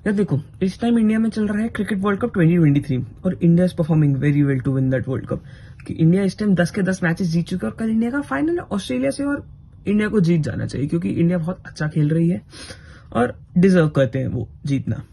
यार देखो, इस टाइम इंडिया में चल रहा है क्रिकेट वर्ल्ड कप 2023 और India is performing very well to win that world cup. कि इंडिया इस टाइम 10 के 10 मैचेस जीत चुका है और कल इंडिया का फाइनल है ऑस्ट्रेलिया से और इंडिया को जीत जाना चाहिए क्योंकि इंडिया बहुत अच्छा खेल रही है और डिजर्व करते हैं वो जीतना।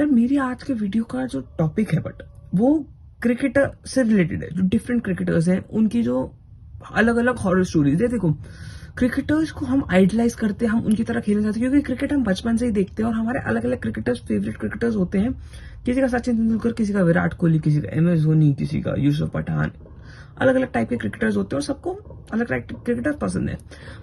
यार मेरी आज के वीडियो का जो टॉपिक है बट वो क्रिकेटर से रिलेटेड है। जो डिफरेंट क्रिकेटर्स हैं उनकी जो अलग अलग हॉरर स्टोरीज है। देखो, क्रिकेटर्स को हम आइडलाइज करते हैं, हम उनकी तरह खेलना चाहते हैं क्योंकि क्रिकेट हम बचपन से ही देखते हैं और हमारे अलग अलग क्रिकेटर्स फेवरेट क्रिकेटर्स होते हैं। किसी का सचिन तेंदुलकर, किसी का विराट कोहली, किसी का MS धोनी, किसी का यूसुफ पठान। अलग अलग टाइप के क्रिकेटर्स होते हैं और सबको अलग अलग क्रिकेटर पसंद है।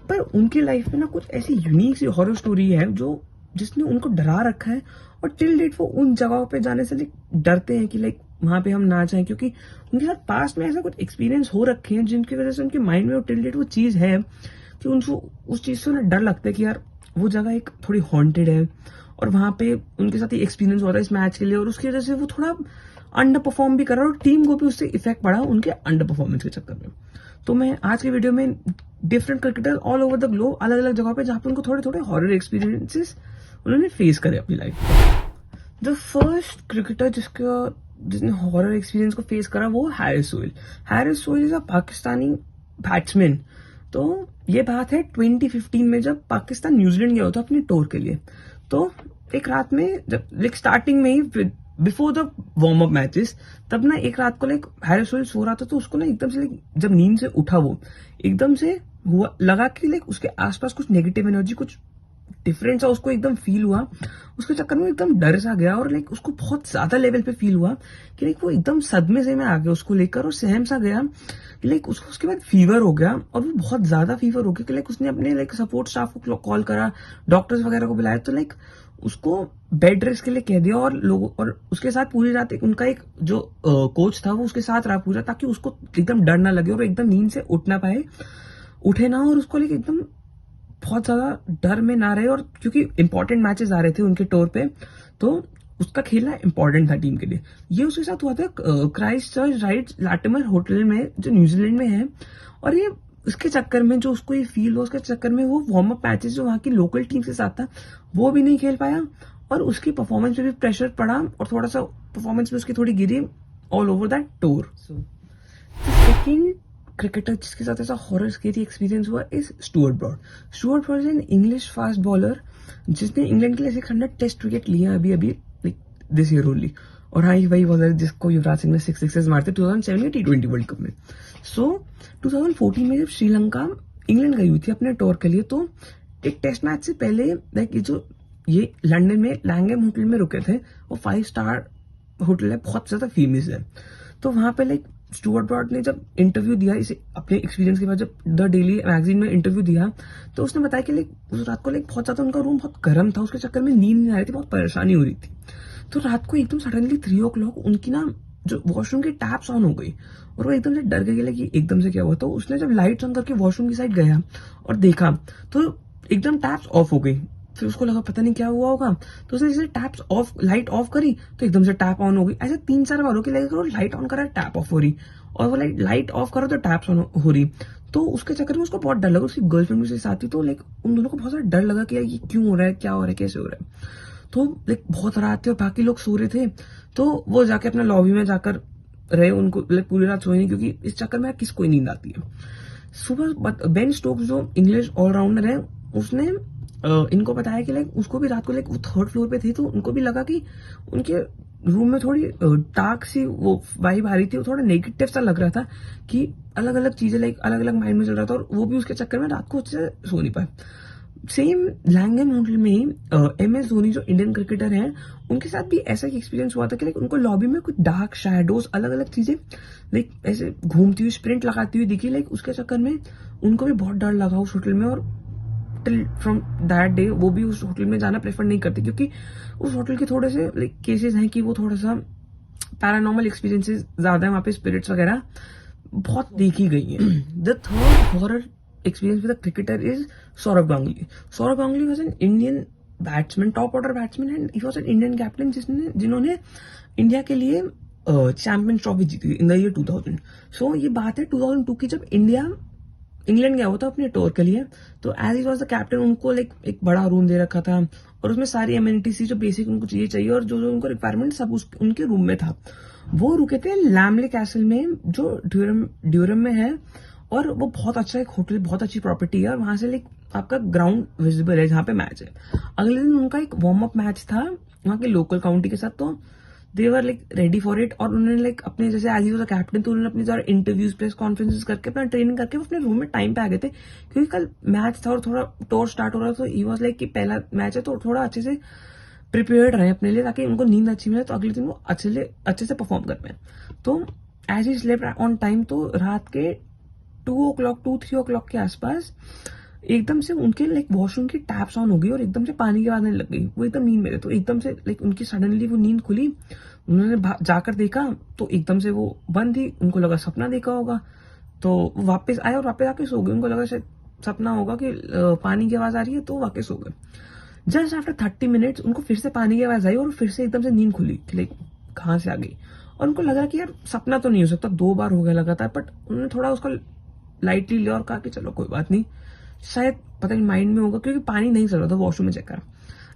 पर उनकी लाइफ में ना कुछ ऐसी यूनिक सी हॉरर स्टोरी है जो जिसने उनको डरा रखा है और टिल डेट वो उन जगहों पे जाने से डरते हैं कि वहां पे हम ना जाएं क्योंकि उनके साथ पास्ट में ऐसा कुछ एक्सपीरियंस हो रखे हैं जिनकी वजह से उनके माइंड में वो टिल डेट वो चीज है कि उनको उस चीज से ना डर लगता है कि यार वो जगह एक थोड़ी हॉन्टेड है और वहां पे उनके साथ ही एक्सपीरियंस हो रहा है इस मैच के लिए और उसकी वजह से वो थोड़ा अंडर परफॉर्म भी कर रहा है और टीम को भी उससे इफेक्ट पड़ा उनके अंडर परफॉर्मेंस के चक्कर में। तो मैं आज की वीडियो में different cricketer all over the globe अलग अलग जगहों पे जहां पे उनको थोड़े थोड़े हॉरर एक्सपीरियंसेस उन्होंने फेस करे अपनी लाइफ में। द फर्स्ट क्रिकेटर जिसने हॉरर एक्सपीरियंस को फेस करा वो Harris Sohail. Harris Sohail is a Pakistani batsman. तो ये बात है 2015 में जब पाकिस्तान न्यूजीलैंड गया था अपने टूर के लिए। तो एक रात में जब स्टार्टिंग में ही before the warm up matches तब ना एक रात को हैरिस सोहेल सो रहा था तो उसको ना एकदम से जब नींद से उठा वो एकदम से हुआ लगा कि उसके आसपास कुछ नेगेटिव एनर्जी कुछ डिफरेंट सा उसको एकदम फील हुआ। उसके चक्कर में एकदम डर सा गया और उसको बहुत ज्यादा लेवल पे फील हुआ कि वो एकदम सदमे से में आ गया उसको लेकर और सहम सा गया कि उसको उसके बाद फीवर हो गया और वो बहुत ज्यादा फीवर हो गया कि उसने अपने सपोर्ट स्टाफ को कॉल करा, डॉक्टर्स वगैरह को बुलाया तो उसको बेड रेस्ट के लिए कह दिया और लोगों और उसके साथ पूरी रात उनका एक जो कोच था वो उसके साथ रहा पूरा ताकि उसको एकदम डर ना लगे और एकदम नींद से उठ ना पाए, उठे ना और उसको एकदम बहुत ज्यादा डर में ना रहे। और क्योंकि इंपॉर्टेंट मैचेस आ रहे थे उनके टूर पे तो उसका खेलना इंपॉर्टेंट था टीम के लिए। ये उसके साथ हुआ था क्राइस्ट चर्च राइट लाटिमर होटल में जो न्यूजीलैंड में है और ये उसके चक्कर में जो उसको ये फील हुआ उसके चक्कर में वो वार्म अप मैचेस जो वहाँ की लोकल टीम के साथ था वो भी नहीं खेल पाया और उसकी परफॉर्मेंस पे भी प्रेशर पड़ा और थोड़ा सा परफॉर्मेंस भी उसकी थोड़ी गिरी all over that tour. Second cricketer जिसके साथ ऐसा हॉरर स्केरी एक्सपीरियंस हुआ is Stuart Broad. Stuart Broad is an English fast bowler जिसने इंग्लैंड के लिए 600 टेस्ट विकेट लिया अभी दिस ईयर ओनली। और हाँ, वही बॉलर जिसको युवराज सिंह ने 6 सिक्सेस मारते 2007 में T20 वर्ल्ड कप में। सो 2014 में जब श्रीलंका इंग्लैंड गई हुई थी अपने टूर के लिए तो एक टेस्ट मैच से पहले ये लंदन में लैंगहम होटल में रुके थे। वो 5 स्टार होटल है, बहुत ज्यादा फेमस है। तो वहां पे स्टुअर्ट ब्रॉड ने जब इंटरव्यू दिया इसे अपने एक्सपीरियंस के बाद जब द डेली मैगजीन में इंटरव्यू दिया तो उसने बताया कि उस रात को बहुत ज्यादा उनका रूम बहुत गर्म था, उसके चक्कर में नींद नहीं आ रही थी, बहुत परेशानी हो रही थी। तो रात को एकदम सडनली 3 o'clock उनकी ना जो वॉशरूम की टैप्स ऑन हो गई और वो एकदम से डर गए कि एकदम से क्या हुआ। तो उसने जब लाइट्स ऑन करके वॉशरूम की साइड गया और देखा तो एकदम टैप्स ऑफ हो गई। फिर उसको लगा पता नहीं क्या हुआ होगा तो उसने जैसे टैप्स ऑफ लाइट ऑफ करी तो एकदम से टैप ऑन हो गई। ऐसे 3-4 बार हो के लगे लाइट ऑन करा टैप ऑफ हो रही और वो लाइट ऑफ करो तो टैप्स ऑन हो रही। तो उसके चक्कर में उसको बहुत डर लगा, उसकी गर्लफ्रेंड उसके साथ थी तो उन दोनों को बहुत ज्यादा डर लगा कि यार ये क्यों हो रहा है, क्या हो रहा है, कैसे हो रहा है। तो बहुत रात थी और बाकी लोग सो रहे थे तो वो जाके अपना लॉबी में जाकर रहे, उनको पूरी रात सोए नहीं क्योंकि इस चक्कर में किसको नींद आती है। सुबह बेन स्टोक्स जो इंग्लिश ऑलराउंडर है उसने इनको बताया कि उसको भी रात को वो 3rd फ्लोर पे थी तो उनको भी लगा कि उनके रूम में थोड़ी डार्क सी वो वाइब आ रही थी, वो थोड़ा नेगेटिव सा लग रहा था कि अलग अलग चीजें अलग अलग माइंड में चल रहा था और वो भी उसके चक्कर में रात को अच्छे से सो नहीं पाए। सेम लैंगहम होटल में ही MS धोनी जो इंडियन क्रिकेटर हैं उनके साथ भी ऐसा ही एक्सपीरियंस हुआ था कि उनको लॉबी में कुछ डार्क शैडोज अलग अलग चीजें ऐसे घूमती हुई स्प्रिंट लगाती हुई दिखी। उसके चक्कर में उनको भी बहुत डर लगा उस होटल में और फ्रॉम दैट डे वो भी उस होटल में जाना प्रेफर नहीं करते क्योंकि उस होटल के थोड़े से केसेस हैं कि वो थोड़ा सा पैरानॉर्मल एक्सपीरियंसेस ज्यादा है, वहां पे स्पिरिट्स वगैरह बहुत देखी गई है। The third horror experience with a cricketer is Saurav Ganguly. Saurav Ganguly was an Indian batsman, top order batsman and he was an Indian captain जिन्होंने इंडिया के लिए चैंपियंस ट्रॉफी जीती इन द ईयर 2000। सो ये बात है 2002 की जब India England गया हुआ था अपने टूर के लिए, तो as he was the captain उनको लाइक एक बड़ा रूम दे रखा था और उसमें सारी एमिनिटीज थी जो बेसिक उनको चाहिए और जो जो उनको रिक्वायरमेंट सब उनके रूम में था। वो रुके थे लैमले कैसल में जो ड्यूरम में है, और वो बहुत अच्छा एक होटल, बहुत अच्छी प्रॉपर्टी है और वहां से लाइक आपका ग्राउंड विजिबल है जहाँ पे मैच है। अगले दिन उनका एक वार्म अप मैच था वहाँ के लोकल काउंटी के साथ, तो they were like ready for it. और उन्होंने लाइक अपने जैसे एज ही वाज कैप्टन, तो उन्होंने अपनी सारे इंटरव्यूज प्रेस कॉन्फ्रेंसेस करके अपना ट्रेनिंग करके वो अपने रूम में टाइम पे आ गए थे, क्योंकि कल मैच था और थोड़ा टूर स्टार्ट हो रहा था। तो ही वाज लाइक कि पहला मैच है तो थोड़ा अच्छे से प्रिपेयर्ड रहे अपने लिए, ताकि उनको नींद अच्छी मिले तो अगले दिन वो अच्छे से परफॉर्म कर पाए। तो as he slept on time, तो रात के 2-3 o'clock के आसपास एकदम से उनके लाइक वॉशरूम की टैप्स ऑन हो गई और एकदम से पानी की आवाज आने लग गई। वो एकदम नींद में थे, तो एकदम से लाइक उनकी सडनली वो नींद खुली। उन्होंने जाकर देखा तो एकदम से वो बंद थी। उनको लगा सपना देखा होगा, तो वो वापस आए और वापस आके सो गए। उनको लगा शायद सपना होगा कि पानी की आवाज आ रही है, तो वापस सो गए। जस्ट आफ्टर 30 मिनट्स उनको फिर से पानी की आवाज आई और फिर से एकदम से नींद खुली, लाइक कहाँ से आ गई। और उनको लगा कि यार सपना तो नहीं हो सकता, 2 बार हो गया लगातार, बट उन्होंने थोड़ा उसका लाइटली लिया और कहा कि चलो कोई बात नहीं, शायद पता नहीं माइंड में होगा, क्योंकि पानी नहीं चल रहा था वॉशरूम में चेक करा।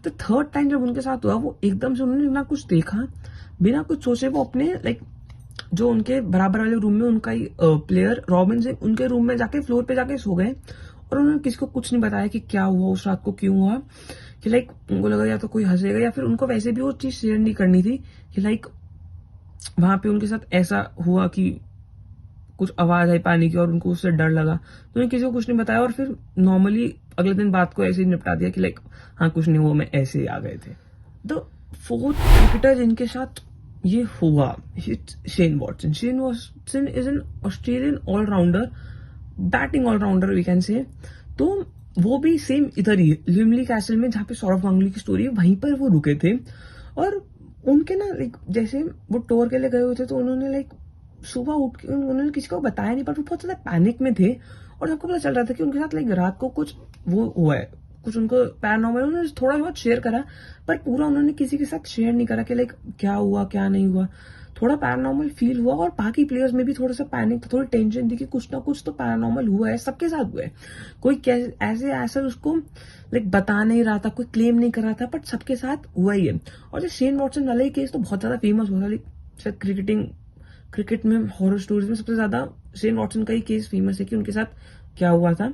तो थर्ड टाइम जब उनके साथ हुआ, वो एकदम से उन्होंने ना कुछ देखा, बिना कुछ सोचे वो अपने लाइक जो उनके बराबर वाले रूम में उनका ही प्लेयर रॉबिन से उनके रूम में जाके फ्लोर पे जाके सो गए। और उन्होंने किसी को कुछ नहीं बताया कि क्या हुआ उस रात को, क्यों हुआ। कि लाइक उनको लगा या तो कोई हंसेगा, या फिर उनको वैसे भी वो चीज शेयर नहीं करनी थी कि लाइक वहां पे उनके साथ ऐसा हुआ कि कुछ आवाज आई पानी की और उनको उससे डर लगा। तो उन्हें किसी को कुछ नहीं बताया और फिर नॉर्मली अगले दिन बात को ऐसे ही निपटा दिया कि लाइक हाँ कुछ नहीं हुआ, मैं ऐसे ही आ गए थे। द फोर्थ क्रिकेटर जिनके साथ ये हुआ, Shane Watson. Shane Watson is an Australian all-rounder, batting all-rounder we can say. तो वो भी सेम इधर ही लिमली कैसल में जहाँ पे सौरव गांगुली की स्टोरी है, वहीं पर वो रुके थे। और उनके ना लाइक जैसे वो टूर के लिए गए हुए थे, तो उन्होंने लाइक सुबह उठ के उन्होंने किसी को बताया नहीं, पर वो बहुत ज्यादा पैनिक में थे। और सबको पता चल रहा था कि उनके साथ लाइक रात को कुछ वो हुआ है, कुछ उनको पैरानॉर्मल। उन्होंने थोड़ा बहुत शेयर करा, पर पूरा उन्होंने किसी के साथ शेयर नहीं करा कि लाइक क्या हुआ क्या नहीं हुआ। थोड़ा पैरानॉर्मल फील हुआ और बाकी प्लेयर्स में भी थोड़ा सा पैनिक था, थोड़ी टेंशन थी कि कुछ ना कुछ तो पैरानॉर्मल हुआ है, सबके साथ हुआ है। कोई ऐसे ऐसा उसको लाइक बता नहीं रहा था, कोई क्लेम नहीं कर रहा था, बट सबके साथ हुआ ही है। और जो शेन वॉटसन वाला ही केस तो बहुत ज्यादा फेमस हुआ था, लाइक शायद क्रिकेट में हॉरर स्टोरीज में सबसे ज्यादा शेन वॉटसन का ही केस फेमस है कि उनके साथ क्या हुआ था।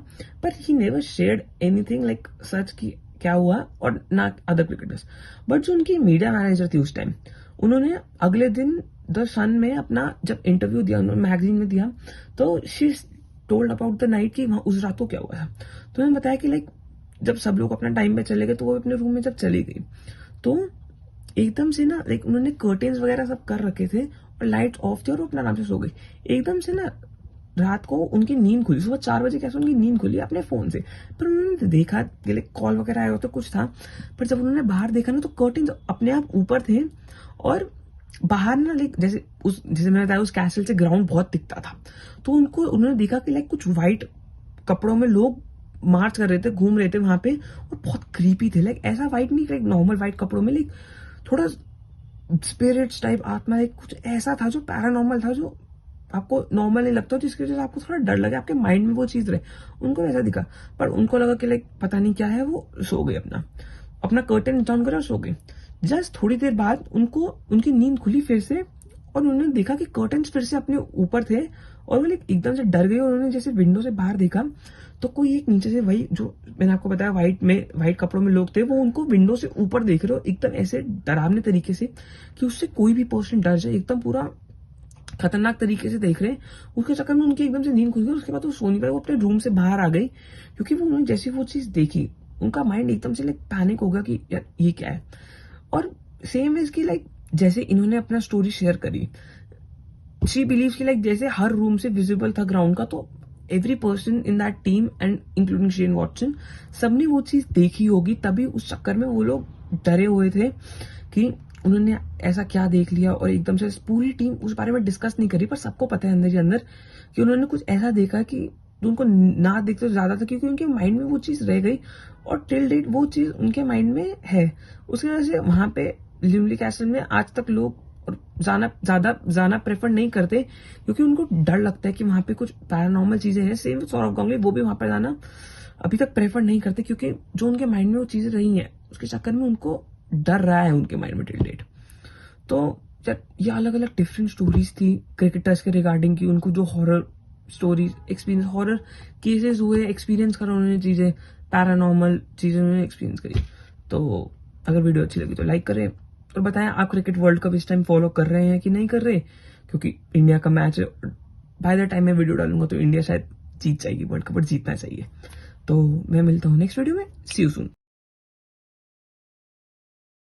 पर he never shared anything like such की क्या हुआ, और ना अदर क्रिकेटर्स। बट जो उनकी मीडिया मैनेजर थी उस टाइम, उन्होंने अगले दिन द सन में अपना जब इंटरव्यू दिया, उन्होंने मैगजीन में दिया, तो she told about the night कि वहां उस रात को क्या हुआ था। तो उन्होंने बताया कि लाइक जब सब लोग अपना टाइम पे चले गए, तो वो अपने रूम में जब चली गई, तो एकदम से ना लाइक उन्होंने कर्टेन्स वगैरह सब कर रखे थे और लाइट ऑफ थी और वो अपना आराम से सो गई। एकदम से ना रात को उनकी नींद खुली, सुबह 4 बजे कैसे उनकी नींद खुली अपने फोन से। पर उन्होंने देखा कि लाइक कॉल वगैरह आया हो तो कुछ था, पर जब उन्होंने बाहर देखा ना, तो कर्टेन्स अपने आप ऊपर थे और बाहर ना लाइक जैसे मैंने बताया उस कैसल से ग्राउंड बहुत दिखता था। तो उन्होंने देखा कि लाइक कुछ व्हाइट कपड़ों में लोग मार्च कर रहे थे, घूम रहे थे वहां पे, और बहुत क्रीपी थे। लाइक ऐसा व्हाइट नहीं, लाइक नॉर्मल व्हाइट कपड़ों में, लाइक थोड़ा स्पिरिट्स टाइप, आत्मा, लाइक कुछ ऐसा था जो पैरानॉर्मल था, जो आपको नॉर्मल नहीं लगता, जिसकी वजह से आपको थोड़ा डर लगे, आपके माइंड में वो चीज रहे। उनको वैसा दिखा, पर उनको लगा कि लाइक पता नहीं क्या है, वो सो गए, अपना कर्टेन डाउन करा और सो गए। जस्ट थोड़ी देर बाद उनको उनकी नींद खुली फिर से, और उन्होंने देखा कि कर्टेन्स फिर से अपने ऊपर थे, और वो लाइक एकदम से डर गए। और उन्होंने जैसे विंडो से बाहर देखा, तो कोई एक नीचे से, वही जो मैंने आपको बताया व्हाइट कपड़ों में लोग थे, वो उनको विंडो से ऊपर देख रहे हो, एकदम ऐसे डरावने तरीके से कि उससे कोई भी पर्सन डर जाए, एकदम पूरा खतरनाक तरीके से देख रहे हैं। उसके चक्कर में उनकी एकदम से नींद खुल गई। उसके बाद वो सो नहीं पाए, वो अपने रूम से बाहर आ गई, क्योंकि वो उन्होंने जैसे वो चीज देखी, उनका माइंड एकदम से लाइक पैनिक हो गया कि यार ये क्या है। और सेम इज की लाइक जैसे इन्होंने अपना स्टोरी शेयर करी, शी बिलीव की लाइक जैसे हर रूम से विजिबल था ग्राउंड का, तो every person in that team and including Shane Watson, सबने वो चीज देखी होगी। तभी उस चक्कर में वो लोग डरे हुए थे कि उन्होंने ऐसा क्या देख लिया, और एकदम से पूरी टीम उस बारे में डिस्कस नहीं करी, पर सबको पता है अंदर ही अंदर कि उन्होंने कुछ ऐसा देखा कि उनको ना देखते ज्यादा था, क्योंकि उनके माइंड में वो चीज रह गई और टिल डेट वो चीज उनके माइंड में है। उसकी वजह से वहां पे लिमली कैसल में आज तक लोग, और जाना प्रेफर नहीं करते, क्योंकि उनको डर लगता है कि वहां पे कुछ पैरानॉर्मल चीजें हैं। सेम सौरव गांगुली, वो भी वहां पर जाना अभी तक प्रेफर नहीं करते, क्योंकि जो उनके माइंड में वो चीजें रही हैं उसके चक्कर में उनको डर रहा है उनके माइंड में टिल डेट। तो यार ये अलग अलग डिफरेंट स्टोरीज थी क्रिकेटर्स के रिगार्डिंग की, उनको जो horror stories experience, horror cases हुए, एक्सपीरियंस करा उन्होंने चीजें, पैरानॉर्मल चीजें उन्होंने एक्सपीरियंस करी। तो अगर वीडियो अच्छी लगी तो लाइक करें और बताएं आप क्रिकेट वर्ल्ड कप इस टाइम फॉलो कर रहे हैं कि नहीं कर रहे, क्योंकि इंडिया का मैच बाय द टाइम मैं वीडियो डालूंगा तो इंडिया शायद जीत जाएगी वर्ल्ड कप, बट जीतना चाहिए। तो मैं मिलता हूँ नेक्स्ट वीडियो में, सी यू सून।